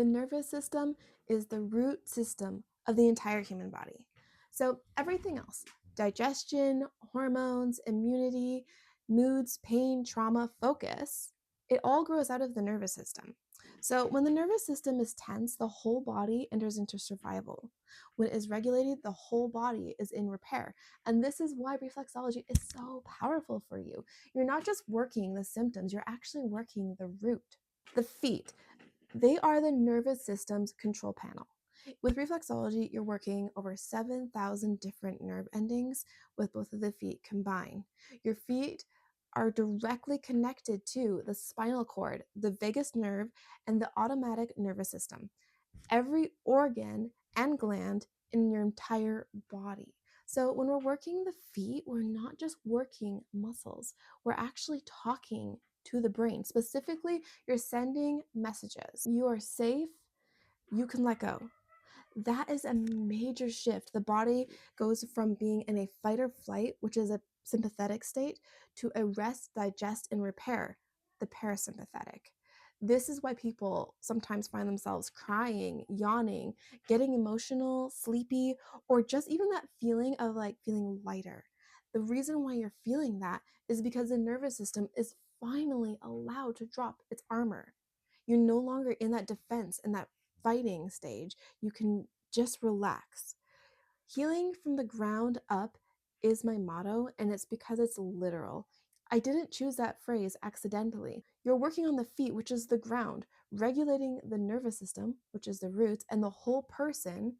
The nervous system is the root system of the entire human body. So everything else, digestion, hormones, immunity, moods, pain, trauma, focus, it all grows out of the nervous system. So when the nervous system is tense, the whole body enters into survival. When it is regulated, the whole body is in repair. And this is why reflexology is so powerful for you. You're not just working the symptoms, you're actually working the root. The feet, they are the nervous system's control panel. With reflexology, you're working over 7,000 different nerve endings with both of the feet combined. Your feet are directly connected to the spinal cord, the vagus nerve, and the automatic nervous system. Every organ and gland in your entire body. So when we're working the feet, we're not just working muscles, we're actually talking to the brain. Specifically, you're sending messages. You are safe, you can let go. That is a major shift. The body goes from being in a fight or flight, which is a sympathetic state, to a rest, digest, and repair, the parasympathetic. This is why people sometimes find themselves crying, yawning, getting emotional, sleepy, or just even that feeling of like feeling lighter. The reason why you're feeling that is because the nervous system is finally allowed to drop its armor. You're no longer in that defense and that fighting stage. You can just relax. Healing from the ground up is my motto, and it's because it's literal. I didn't choose that phrase accidentally. You're working on the feet, which is the ground, regulating the nervous system, which is the roots, and the whole person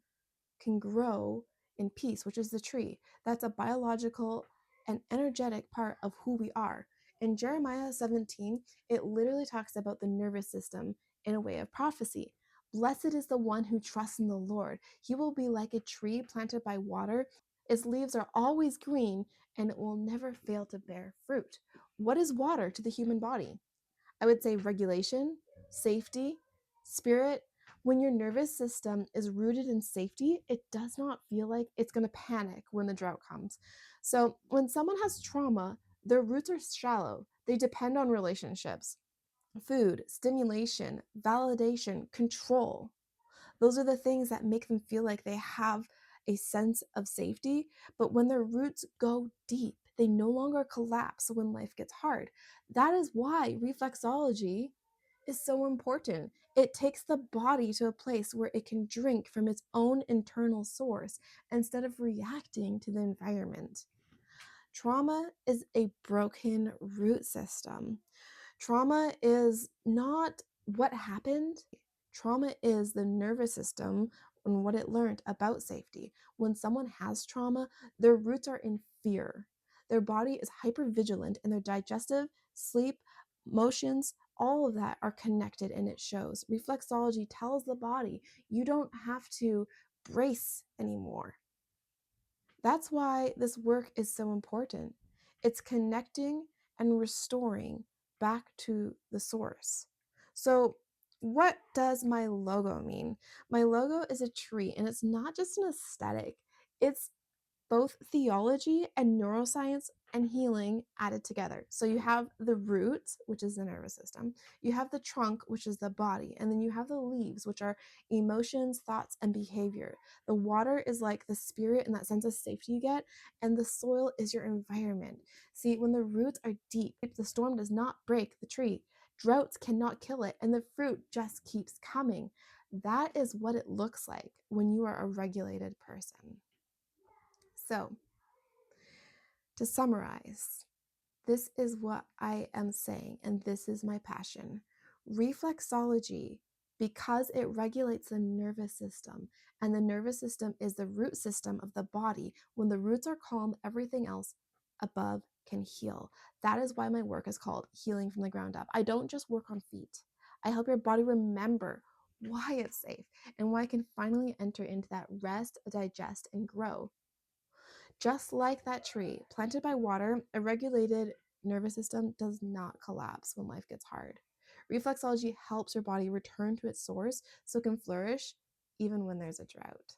can grow in peace, which is the tree. That's a biological and energetic part of who we are. In Jeremiah 17, it literally talks about the nervous system in a way of prophecy. Blessed is the one who trusts in the Lord. He will be like a tree planted by water. Its leaves are always green, and it will never fail to bear fruit. What is water to the human body? I would say regulation, safety, spirit. When your nervous system is rooted in safety, it does not feel like it's going to panic when the drought comes. So, when someone has trauma, their roots are shallow. They depend on relationships, food, stimulation, validation, control. Those are the things that make them feel like they have a sense of safety. But when their roots go deep, they no longer collapse when life gets hard. That is why reflexology is so important. It takes the body to a place where it can drink from its own internal source instead of reacting to the environment. Trauma is a broken root system. Trauma is not what happened. Trauma is the nervous system and what it learned about safety. When someone has trauma, their roots are in fear. Their body is hypervigilant and their digestive, sleep, motions, all of that are connected and it shows. Reflexology tells the body you don't have to brace anymore. That's why this work is so important. It's connecting and restoring back to the source. So, what does my logo mean? My logo is a tree, and it's not just an aesthetic, it's both theology and neuroscience and healing added together. So you have the roots, which is the nervous system, you have the trunk, which is the body, and then you have the leaves, which are emotions, thoughts, and behavior. The water is like the spirit and that sense of safety you get, and the soil is your environment. See, when the roots are deep, the storm does not break the tree. Droughts cannot kill it, and the fruit just keeps coming. That is what it looks like when you are a regulated person. So, to summarize, this is what I am saying, and this is my passion. Reflexology, because it regulates the nervous system, and the nervous system is the root system of the body. When the roots are calm, everything else above can heal. That is why my work is called Healing from the Ground Up. I don't just work on feet, I help your body remember why it's safe and why it can finally enter into that rest, digest, and grow. Just like that tree planted by water, a regulated nervous system does not collapse when life gets hard. Reflexology helps your body return to its source so it can flourish even when there's a drought.